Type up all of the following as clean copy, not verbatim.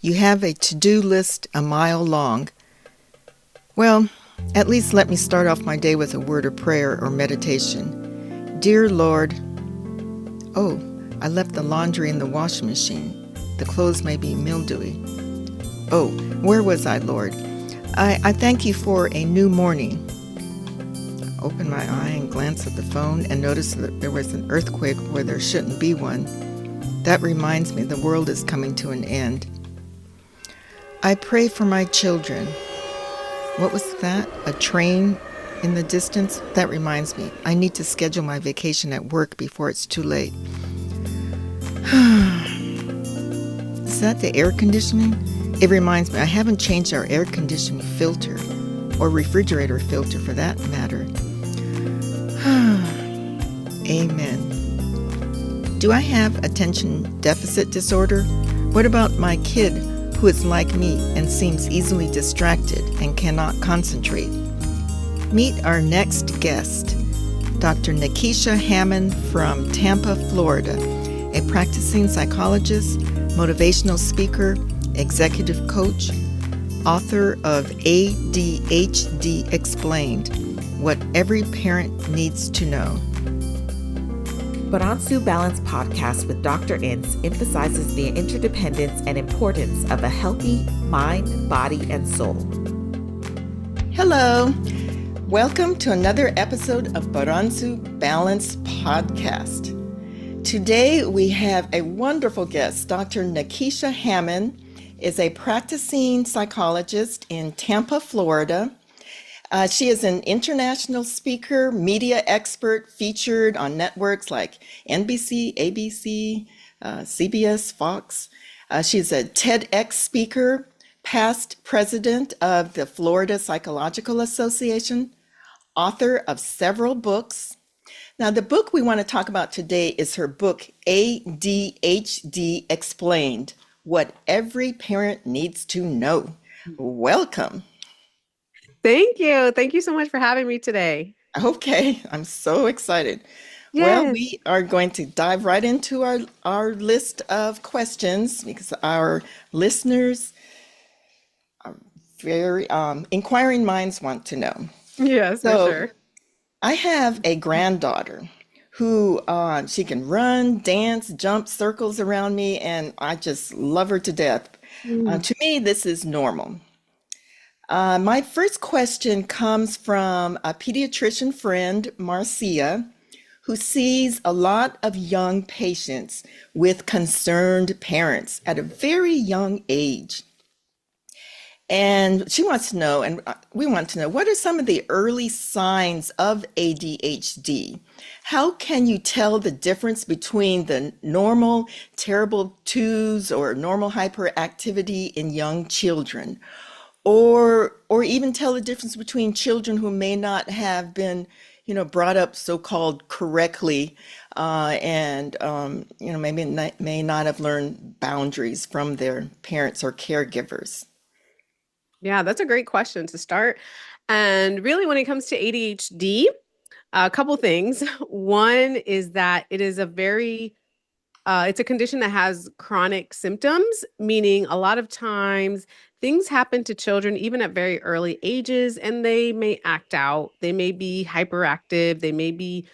You have a to-do list a mile long. Well, at least let me start off my day with a word of prayer or meditation. Dear Lord, oh, I left the laundry in the washing machine. The clothes may be mildewy. Oh, where was I, Lord? I thank you for a new morning. Open my eye and glance at the phone and notice that there was an earthquake where there shouldn't be one. That reminds me the world is coming to an end. I pray for my children. What was that? A train in the distance? That reminds me, I need to schedule my vacation at work before it's too late. Is that the air conditioning? It reminds me, I haven't changed our air conditioning filter, or refrigerator filter for that matter. Amen. Do I have attention deficit disorder? What about my kid who is like me and seems easily distracted and cannot concentrate? Meet our next guest, Dr. Nekeshia Hammond from Tampa, Florida, a practicing psychologist, motivational speaker, executive coach, author of ADHD Explained, What Every Parent Needs to Know. Baransu Balance Podcast with Dr. Ince emphasizes the interdependence and importance of a healthy mind, body, and soul. Hello. Welcome to another episode of Baransu Balance Podcast. Today we have a wonderful guest. Dr. Nekeshia Hammond is a practicing psychologist in Tampa, Florida. She is an international speaker, media expert, featured on networks like NBC, ABC, CBS, Fox. She's a TEDx speaker, past president of the Florida Psychological Association, author of several books. Now, the book we want to talk about today is her book, ADHD Explained, What Every Parent Needs to Know. Welcome. Thank you. Thank you so much for having me today. Okay, I'm so excited. Well, Yes. we are going to dive right into our list of questions because our listeners are very inquiring minds want to know. Yes, for So sure. I have a granddaughter who she can run, dance, jump circles around me, and I just love her to death. Mm. To me, this is normal. My first question comes from a pediatrician friend, Marcia, who sees a lot of young patients with concerned parents at a very young age. And she wants to know, and we want to know, what are some of the early signs of ADHD? How can you tell the difference between the normal terrible twos or normal hyperactivity in young children? Or even tell the difference between children who may not have been, brought up so-called correctly, and maybe may not have learned boundaries from their parents or caregivers. Yeah, that's a great question to start. And really, when it comes to ADHD, a couple things. One is that it is it's a condition that has chronic symptoms, meaning a lot of times things happen to children even at very early ages, and they may act out. They may be hyperactive. They may be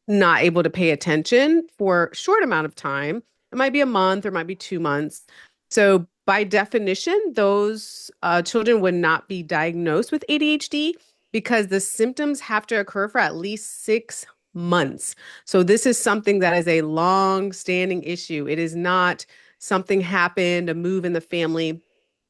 not able to pay attention for a short amount of time. It might be a month or it might be 2 months. So by definition, those children would not be diagnosed with ADHD because the symptoms have to occur for at least 6 months. So this is something that is a long-standing issue. It is not something happened, a move in the family,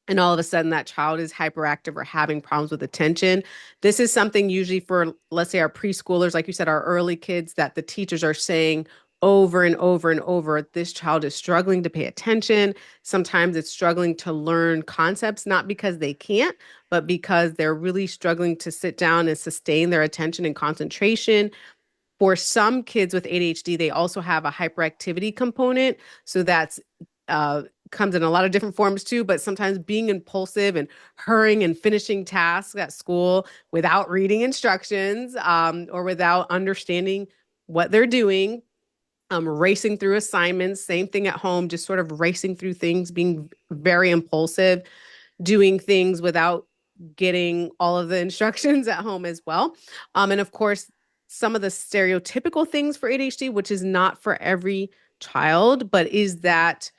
and all of a sudden that child is hyperactive or having problems with attention. This is something usually for, let's say, our preschoolers, like you said, our early kids, that the teachers are saying over and over and over, this child is struggling to pay attention. Sometimes it's struggling to learn concepts, not because they can't, but because they're really struggling to sit down and sustain their attention and concentration. For some kids with ADHD, they also have a hyperactivity component. So that's comes in a lot of different forms too, but sometimes being impulsive and hurrying and finishing tasks at school without reading instructions, or without understanding what they're doing, racing through assignments, same thing at home, just sort of racing through things, being very impulsive, doing things without getting all of the instructions at home as well. And of course, some of the stereotypical things for ADHD, which is not for every child, but is that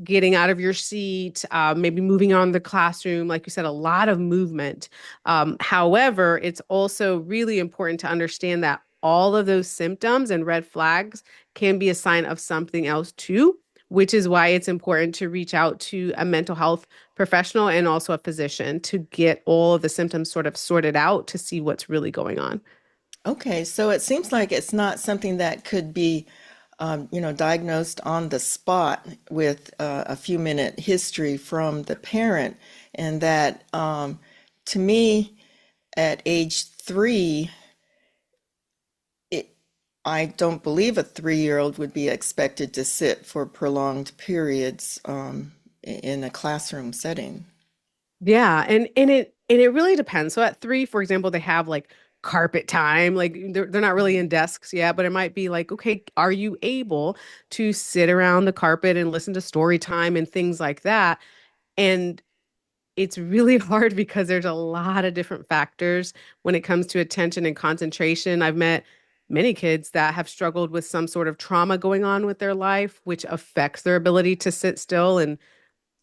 getting out of your seat, maybe moving on the classroom, like you said, a lot of movement. However, it's also really important to understand that all of those symptoms and red flags can be a sign of something else too, which is why it's important to reach out to a mental health professional and also a physician to get all of the symptoms sort of sorted out to see what's really going on. Okay, so it seems like it's not something that could be, diagnosed on the spot with a few minute history from the parent, and that to me, at age 3, it, I don't believe a 3-year-old would be expected to sit for prolonged periods in a classroom setting. Yeah, and it really depends. So at 3, for example, they have like carpet time. Like they're not really in desks yet, but it might be like, okay, are you able to sit around the carpet and listen to story time and things like that? And it's really hard because there's a lot of different factors when it comes to attention and concentration. I've met many kids that have struggled with some sort of trauma going on with their life, which affects their ability to sit still and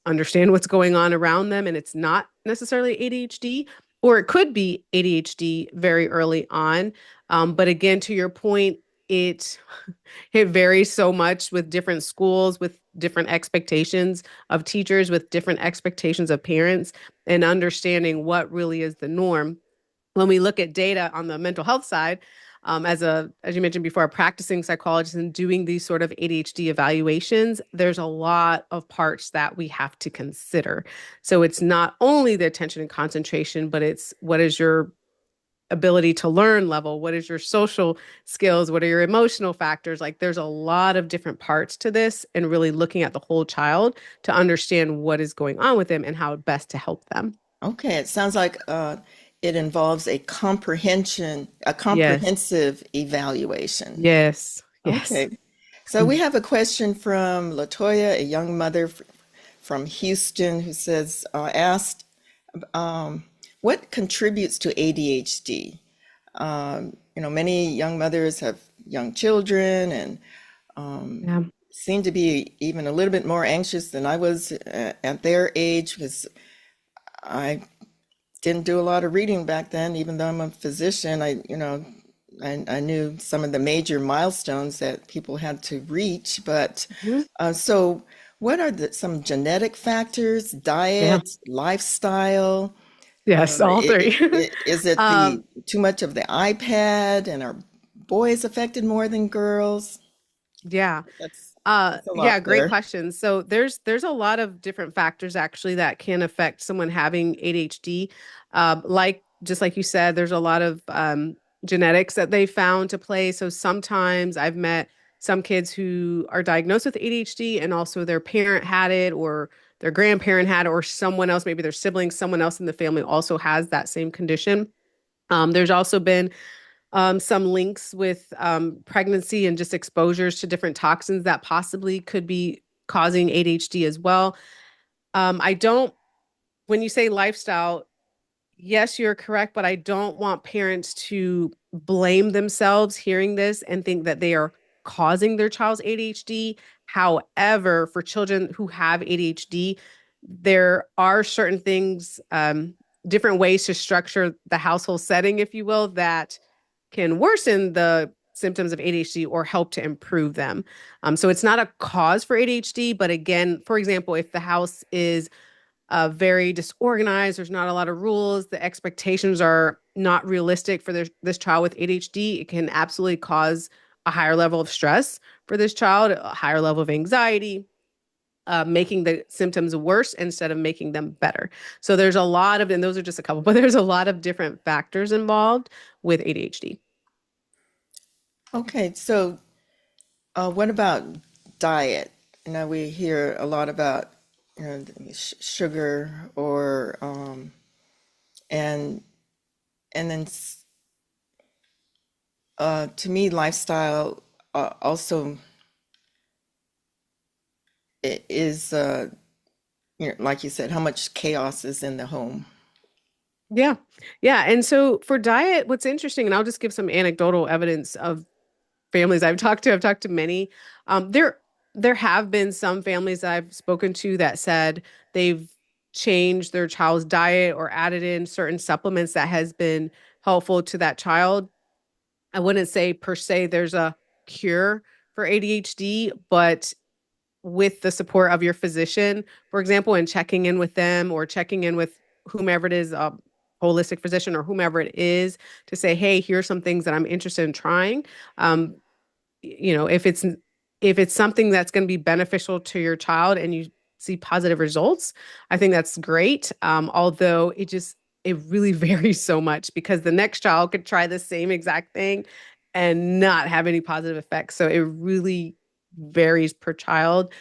understand what's going on around them. And it's not necessarily ADHD, or it could be ADHD very early on. But again, to your point, it it varies so much with different schools, with different expectations of teachers, with different expectations of parents, and understanding what really is the norm. When we look at data on the mental health side, as you mentioned before, a practicing psychologist and doing these sort of ADHD evaluations, there's a lot of parts that we have to consider. So it's not only the attention and concentration, but it's what is your ability to learn level, what is your social skills, what are your emotional factors. Like there's a lot of different parts to this, and really looking at the whole child to understand what is going on with them and how best to help them. Okay, it sounds like it involves a Yes. comprehensive evaluation. Yes. Yes. Okay, so we have a question from Latoya, a young mother from Houston, who says, asked, what contributes to ADHD? Many young mothers have young children and Yeah. seem to be even a little bit more anxious than I was at their age, because I didn't do a lot of reading back then, even though I'm a physician. I knew some of the major milestones that people had to reach, but Mhm. so what are some genetic factors, Yeah. diet, lifestyle? Yes, all three. Is it the Um, too much of the iPad, and are boys affected more than girls? yeah. That's a Yeah, lot great there. question. So there's a lot of different factors actually that can affect someone having ADHD. Like just like you said, there's a lot of genetics that they found to play. So sometimes I've met some kids who are diagnosed with ADHD and also their parent had it, or their grandparent had it, or someone else, maybe their sibling, someone else in the family also has that same condition. There's also been some links with pregnancy and just exposures to different toxins that possibly could be causing ADHD as well. I don't, when you say lifestyle, yes, you're correct, but I don't want parents to blame themselves hearing this and think that they are causing their child's ADHD. However, for children who have ADHD, there are certain things, different ways to structure the household setting, if you will, that can worsen the symptoms of ADHD or help to improve them. So it's not a cause for ADHD, but again, for example, if the house is very disorganized, there's not a lot of rules, the expectations are not realistic for this child with ADHD, it can absolutely cause a higher level of stress for this child, a higher level of anxiety, making the symptoms worse instead of making them better. So there's a lot of, and those are just a couple, but there's a lot of different factors involved with ADHD. Okay, so what about diet? Now we hear a lot about sugar, or and then to me, lifestyle also is like you said, how much chaos is in the home. Yeah. Yeah. And so for diet, what's interesting, and I'll just give some anecdotal evidence of families I've talked to. I've talked to many. There have been some families I've spoken to that said they've changed their child's diet or added in certain supplements that has been helpful to that child. I wouldn't say per se there's a cure for ADHD, but with the support of your physician, for example, and checking in with them or checking in with whomever it is, a holistic physician or whomever it is, to say, hey, here's some things that I'm interested in trying. Um, if it's something that's going to be beneficial to your child and you see positive results, I think that's great. Although it really varies so much because the next child could try the same exact thing and not have any positive effects. So it really varies per child.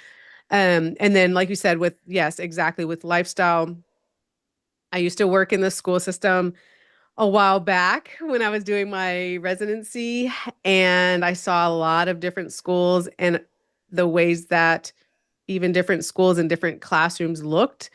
And then, like you said, with yes, exactly with lifestyle, I used to work in the school system a while back when I was doing my residency, and I saw a lot of different schools and the ways that even different schools and different classrooms looked.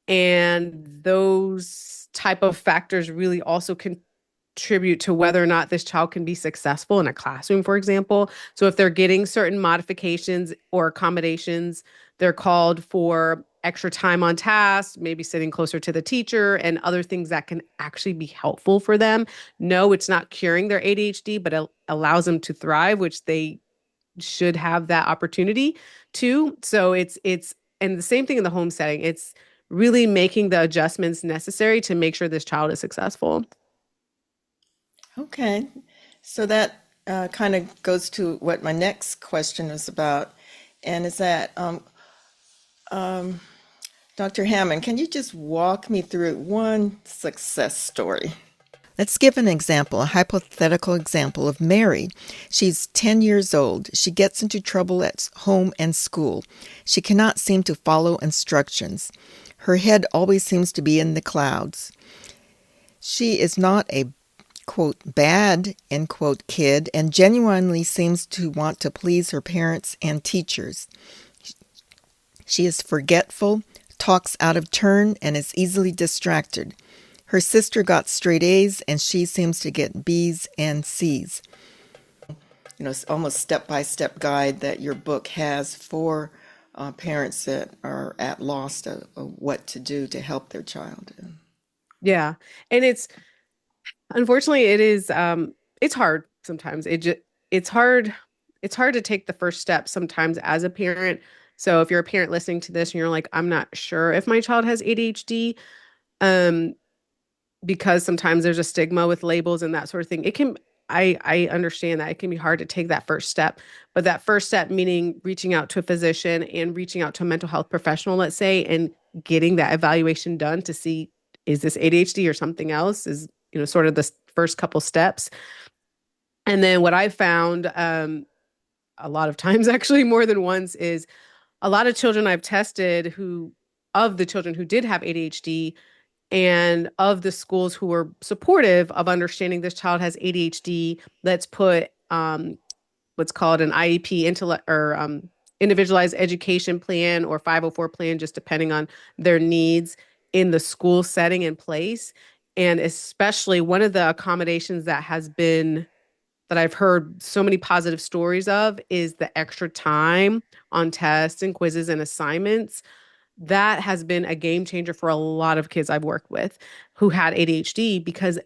And those type of factors really also contribute to whether or not this child can be successful in a classroom, for example. So if they're getting certain modifications or accommodations, they're called for extra time on task, maybe sitting closer to the teacher and other things that can actually be helpful for them. No, it's not curing their ADHD, but it allows them to thrive, which they should have that opportunity to. So it's and the same thing in the home setting. It's really making the adjustments necessary to make sure this child is successful. Okay. So that kind of goes to what my next question is about. And is that, Dr. Hammond, can you just walk me through one success story? Let's give an example, a hypothetical example of Mary. She's 10 years old. She gets into trouble at home and school. She cannot seem to follow instructions. Her head always seems to be in the clouds. She is not a quote bad end quote kid and genuinely seems to want to please her parents and teachers. She is forgetful, talks out of turn, and is easily distracted. Her sister got straight A's and she seems to get B's and C's. It's almost step-by-step guide that your book has for parents that are at loss of what to do to help their child. Yeah. And unfortunately it's hard sometimes. It's hard to take the first step sometimes as a parent. So if you're a parent listening to this and you're like, I'm not sure if my child has ADHD, um, because sometimes there's a stigma with labels and that sort of thing. I understand that it can be hard to take that first step, but that first step meaning reaching out to a physician and reaching out to a mental health professional, let's say, and getting that evaluation done to see, is this ADHD or something else, is, sort of the first couple steps. And then what I found, a lot of times, actually more than once, is a lot of children I've tested of the children who did have ADHD, and of the schools who were supportive of understanding this child has ADHD, let's put what's called an IEP, individualized education plan, or 504 plan, just depending on their needs in the school setting in place. And especially one of the accommodations that I've heard so many positive stories of is the extra time on tests and quizzes and assignments. That has been a game changer for a lot of kids I've worked with who had ADHD, because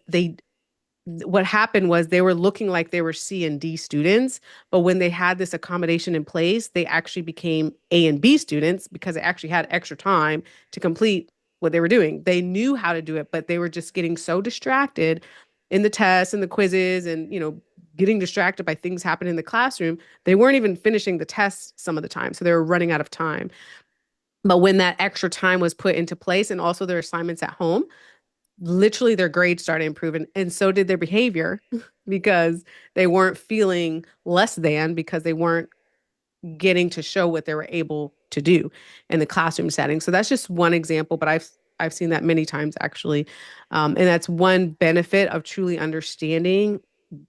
what happened was they were looking like they were C and D students, but when they had this accommodation in place, they actually became A and B students because they actually had extra time to complete what they were doing. They knew how to do it, but they were just getting so distracted in the tests and the quizzes and, getting distracted by things happening in the classroom. They weren't even finishing the tests some of the time. So they were running out of time. But when that extra time was put into place and also their assignments at home, literally their grades started improving, and so did their behavior because they weren't feeling less than, because they weren't getting to show what they were able to do in the classroom setting. So that's just one example, but I've seen that many times actually. And that's one benefit of truly understanding,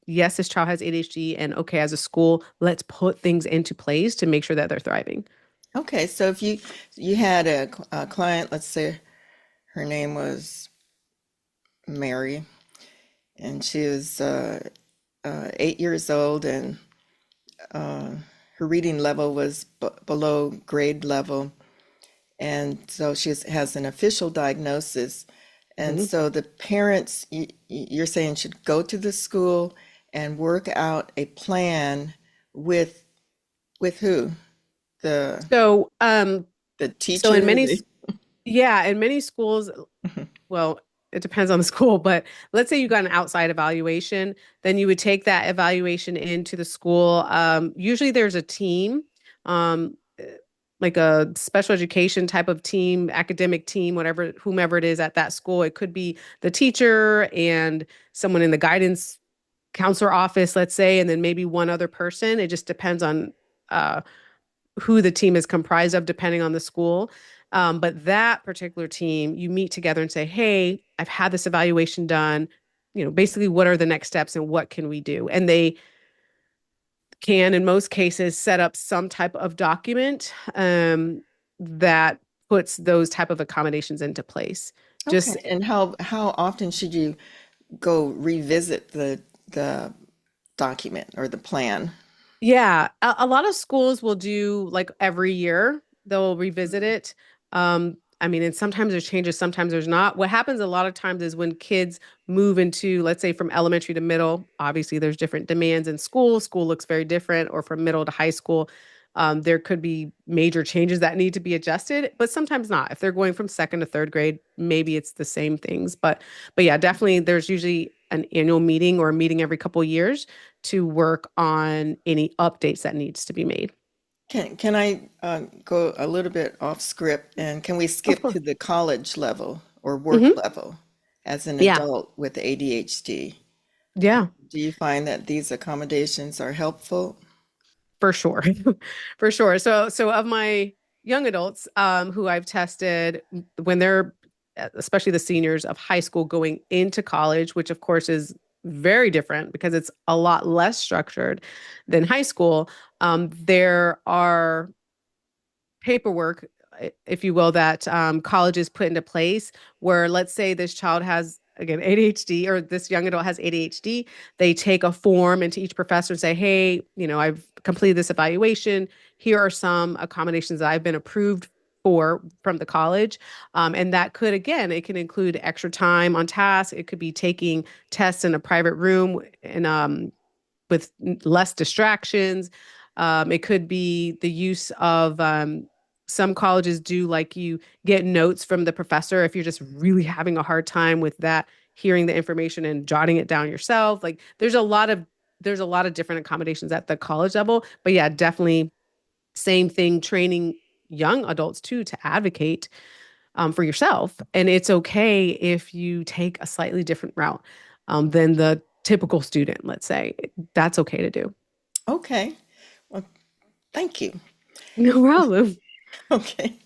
yes, this child has ADHD, and okay, as a school, let's put things into place to make sure that they're thriving. Okay, so if you had a client, let's say her name was Mary, and she was 8 years old, and uh, her reading level was below grade level, and so has an official diagnosis. And Mhm. so the parents, you're saying, should go to the school and work out a plan with who? The So, the so in teacher, many, the yeah, in many schools, well, it depends on the school, but let's say you got an outside evaluation, then you would take that evaluation into the school. Usually there's a team, like a special education type of team, academic team, whatever, whomever it is at that school. It could be the teacher and someone in the guidance counselor office, let's say, and then maybe one other person. It just depends on uh, who the team is comprised of, depending on the school. But that particular team, you meet together and say, hey, I've had this evaluation done. Basically, what are the next steps and what can we do? And they can, in most cases, set up some type of document that puts those type of accommodations into place. okay. Just And how often should you go revisit the document or the plan? Yeah, a lot of schools will do like every year, they'll revisit it. I mean, and sometimes there's changes, sometimes there's not. What happens a lot of times is when kids move into, let's say, from elementary to middle, obviously there's different demands in school. School looks very different, or from middle to high school. There could be major changes that need to be adjusted, but sometimes not. If they're going from second to third grade, maybe it's the same things. But yeah, definitely there's usually an annual meeting or a meeting every couple of years to work on any updates that needs to be made. Can I go a little bit off script, and can we Of skip course. to the college level or work Hmm. level as an Yeah, adult with ADHD? yeah, Do you find that these accommodations are helpful? for sure. For sure. So of my young adults who I've tested when they're especially the seniors of high school going into college, which of course is very different because it's a lot less structured than high school. There are paperwork, if you will, that colleges put into place where, let's say, this child has, again, ADHD, or this young adult has ADHD. They take a form into each professor and say, hey, I've completed this evaluation. Here are some accommodations that I've been approved for from the college. And that could, again, it can include extra time on task. It could be taking tests in a private room and with less distractions. It could be the use of some colleges do like you get notes from the professor if you're just really having a hard time with that, hearing the information and jotting it down yourself. Like there's a lot of different accommodations at the college level. But yeah, definitely same thing, training young adults too to advocate for yourself. And it's okay if you take a slightly different route than the typical student, let's say. That's okay to do. Okay. Well, thank you. No problem. Okay.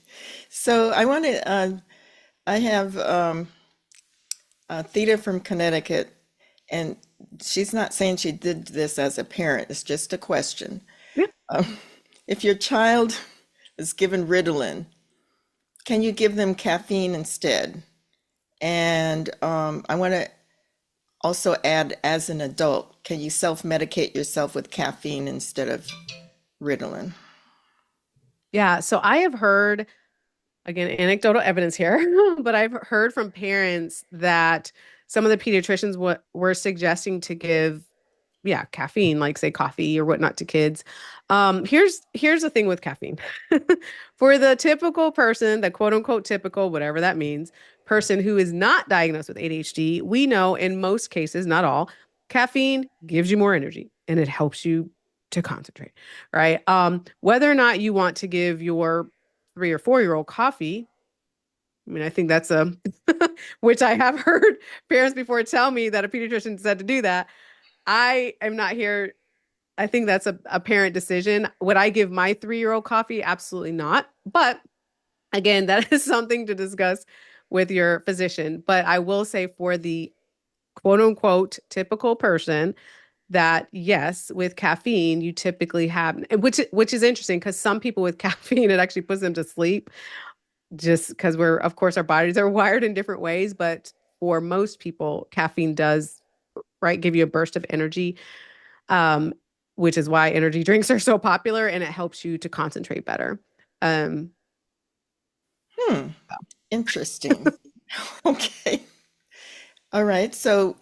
So I have Theta from Connecticut, and she's not saying she did this as a parent. It's just a question. Yeah. If your child is given Ritalin, can you give them caffeine instead? And I want to also add, as an adult, can you self-medicate yourself with caffeine instead of Ritalin? Yeah. So I have heard, again, anecdotal evidence here, but I've heard from parents that some of the pediatricians were suggesting to give, yeah, caffeine, like say coffee or whatnot to kids. Here's the thing with caffeine. For the typical person, the quote unquote typical, whatever that means, person who is not diagnosed with ADHD, we know in most cases, not all, caffeine gives you more energy and it helps you to concentrate, right? Whether or not you want to give your 3 or 4 year old coffee, I mean, I think that's a, which I have heard parents before tell me that a pediatrician said to do that. I am not here. I think that's a parent decision. Would I give my 3 year old coffee? Absolutely not. But again, that is something to discuss with your physician. But I will say for the quote unquote typical person, that yes, with caffeine, you typically have, which is interesting because some people with caffeine, it actually puts them to sleep just because we're, of course, our bodies are wired in different ways. But for most people, caffeine does, right, give you a burst of energy, um, which is why energy drinks are so popular and it helps you to concentrate better. Um, Hmm, interesting. Okay. All right. So,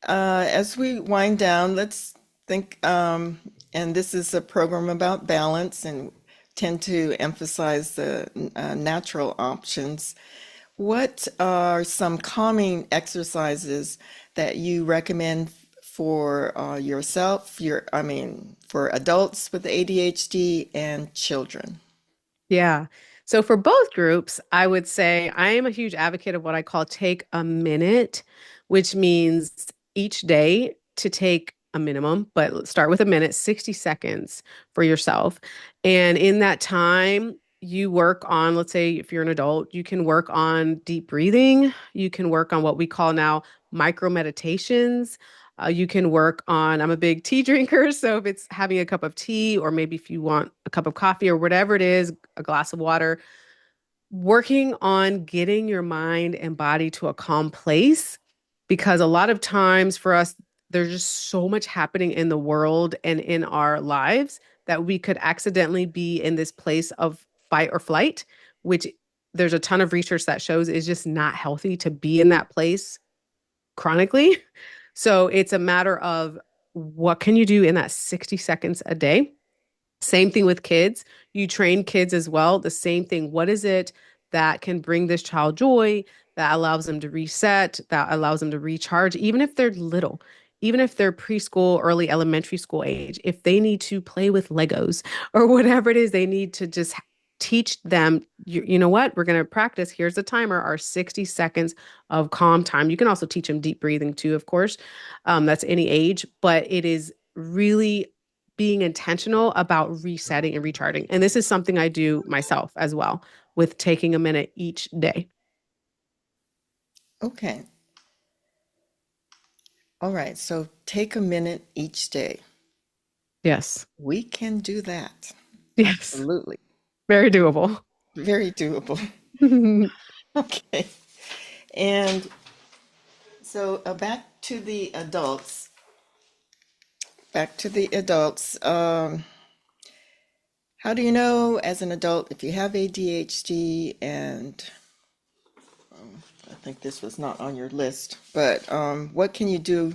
as we wind down, let's think, and this is a program about balance and tend to emphasize the natural options. What are some calming exercises that you recommend for yourself, for adults with ADHD and children? Yeah. So for both groups, I would say I am a huge advocate of what I call take a minute, which means each day to take a minimum, but let's start with a minute, 60 seconds for yourself. And in that time, you work on, let's say if you're an adult, you can work on deep breathing. You can work on what we call now micro meditations. You can work on, I'm a big tea drinker. So if it's having a cup of tea, or maybe if you want a cup of coffee or whatever it is, a glass of water, working on getting your mind and body to a calm place. Because a lot of times for us, there's just so much happening in the world and in our lives that we could accidentally be in this place of fight or flight, which there's a ton of research that shows is just not healthy to be in that place chronically. So it's a matter of what can you do in that 60 seconds a day? Same thing with kids. You train kids as well. The same thing. What is it that can bring this child joy, that allows them to reset, that allows them to recharge, even if they're little, even if they're preschool, early elementary school age, if they need to play with Legos or whatever it is, they need to just teach them, you know what, we're going to practice. Here's the timer, our 60 seconds of calm time. You can also teach them deep breathing too, of course. That's any age, but it is really being intentional about resetting and recharging. And this is something I do myself as well with taking a minute each day. Okay. All right. So take a minute each day. Yes. We can do that. Yes. Absolutely. Very doable. Very doable. Okay. And so back to the adults. Back to the adults. How do you know as an adult if you have ADHD? And I think this was not on your list, but what can you do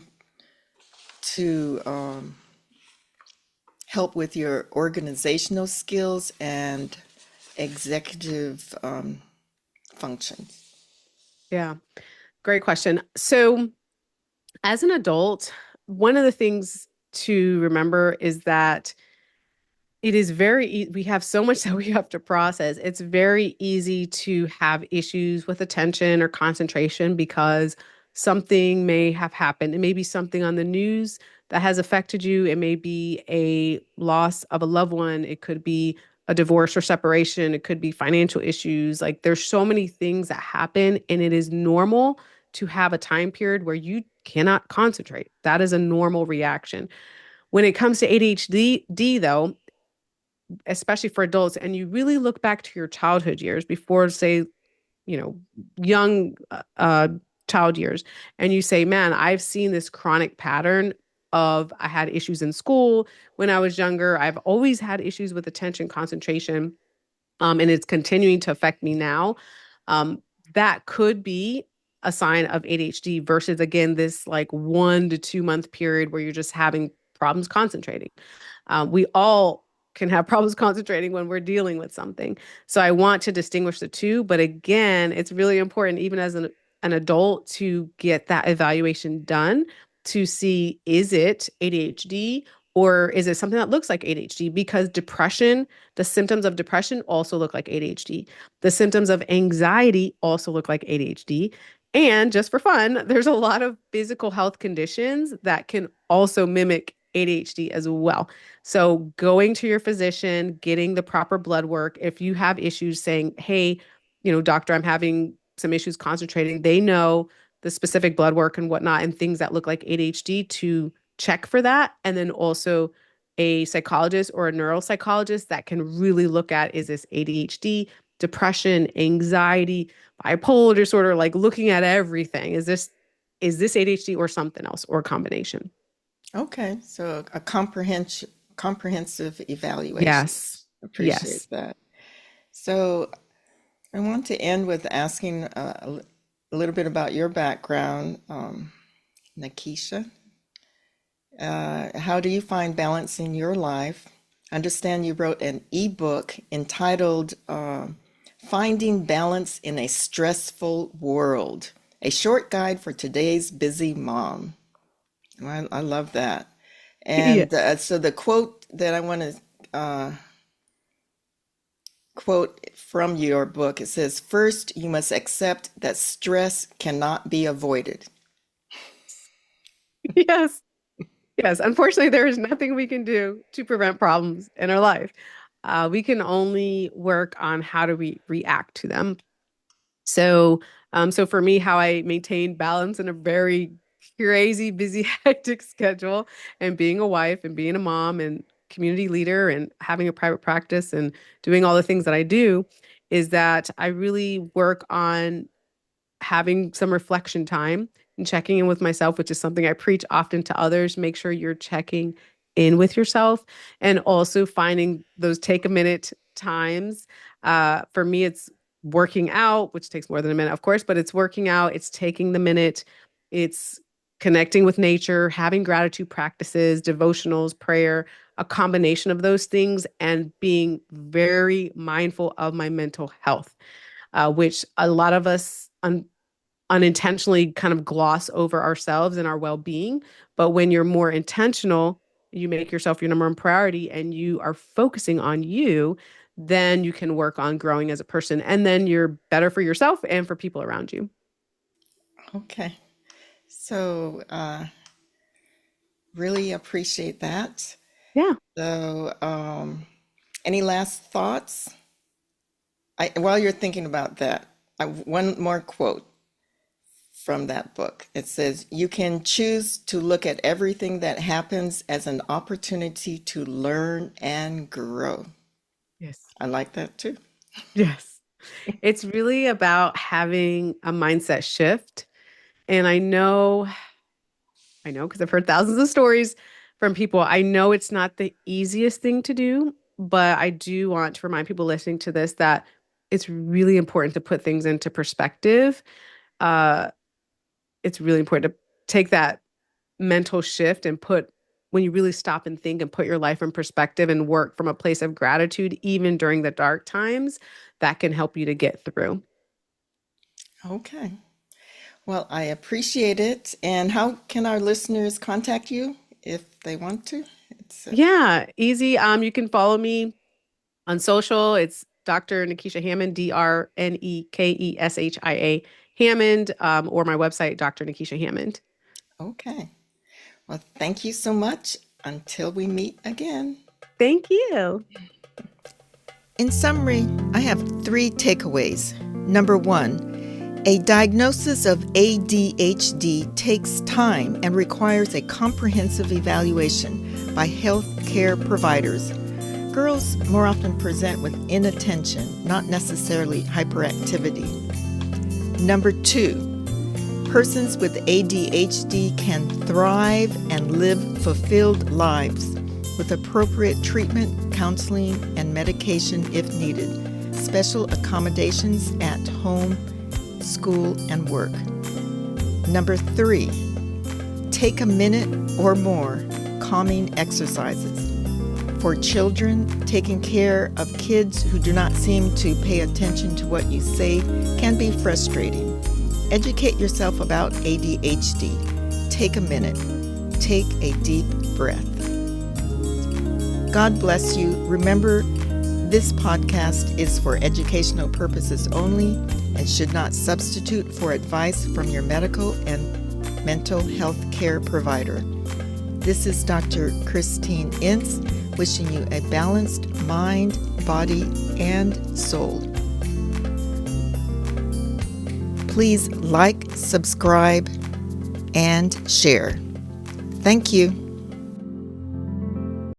to help with your organizational skills and executive functions? Yeah. Great question. So, as an adult, one of the things to remember is that it is we have so much that we have to process. It's very easy to have issues with attention or concentration because something may have happened. It may be something on the news that has affected you. It may be a loss of a loved one. It could be a divorce or separation. It could be financial issues. Like there's so many things that happen, and it is normal to have a time period where you cannot concentrate. That is a normal reaction. When it comes to ADHD, though, especially for adults, and you really look back to your childhood years before, say, you know, young child years, and you say, man, I've seen this chronic pattern of I had issues in school when I was younger. I've always had issues with attention, concentration, and it's continuing to affect me now. Um, that could be a sign of ADHD versus, again, this like 1 to 2 month period where you're just having problems concentrating. We all can have problems concentrating when we're dealing with something. So I want to distinguish the two. But again, it's really important, even as an adult, to get that evaluation done to see, is it ADHD or is it something that looks like ADHD? Because depression, the symptoms of depression also look like ADHD. The symptoms of anxiety also look like ADHD. And just for fun, there's a lot of physical health conditions that can also mimic ADHD as well. So going to your physician, getting the proper blood work. If you have issues saying, hey, doctor, I'm having some issues concentrating, they know the specific blood work and whatnot and things that look like ADHD to check for that. And then also a psychologist or a neuropsychologist that can really look at, is this ADHD, depression, anxiety, bipolar disorder, like looking at everything. Is this ADHD or something else or a combination? Okay, so a comprehensive evaluation. Yes. Appreciate Yes. that. So I want to end with asking a little bit about your background, Nekeshia. How do you find balance in your life? I understand you wrote an ebook entitled Finding Balance in a Stressful World, a short guide for today's busy mom. I love that. And Yes. so the quote that I want to quote from your book, it says, "First, you must accept that stress cannot be avoided." Yes. Yes. Unfortunately, there is nothing we can do to prevent problems in our life. We can only work on how do we react to them. So for me, how I maintain balance in a very crazy, busy, hectic schedule, and being a wife and being a mom and community leader and having a private practice and doing all the things that I do, is that I really work on having some reflection time and checking in with myself, which is something I preach often to others. Make sure you're checking in with yourself, and also finding those take a minute times. For me, it's working out, which takes more than a minute, of course, but it's working out, it's taking the minute, it's connecting with nature, having gratitude practices, devotionals, prayer, a combination of those things, and being very mindful of my mental health, which a lot of us unintentionally kind of gloss over ourselves and our well-being. But when you're more intentional, you make yourself your number one priority and you are focusing on you, then you can work on growing as a person. And then you're better for yourself and for people around you. Okay. So really appreciate that. Yeah. So any last thoughts? While you're thinking about that, one more quote from that book. It says, "You can choose to look at everything that happens as an opportunity to learn and grow." Yes. I like that too. Yes. It's really about having a mindset shift. And I know because I've heard thousands of stories from people. I know it's not the easiest thing to do, but I do want to remind people listening to this that it's really important to put things into perspective. Uh, it's really important to take that mental shift and when you really stop and think and put your life in perspective and work from a place of gratitude, even during the dark times, that can help you to get through. Okay. Well, I appreciate it. And how can our listeners contact you if they want to? It's Yeah, easy. You can follow me on social. It's Dr. Nekeshia Hammond, DrNekeshia Hammond, or my website, Dr. Nekeshia Hammond. okay. Well, thank you so much. Until we meet again. Thank you. In summary, I have 3 takeaways. Number 1, a diagnosis of ADHD takes time and requires a comprehensive evaluation by health care providers. Girls more often present with inattention, not necessarily hyperactivity. Number 2, persons with ADHD can thrive and live fulfilled lives with appropriate treatment, counseling, and medication if needed. Special accommodations at home, school, and work. Number 3, take a minute or more calming exercises. For children, taking care of kids who do not seem to pay attention to what you say can be frustrating. Educate yourself about ADHD. Take a minute. Take a deep breath. God bless you. Remember, this podcast is for educational purposes only and should not substitute for advice from your medical and mental health care provider. This is Dr. Christine Ince, wishing you a balanced mind, body, and soul. Please like, subscribe, and share. Thank you.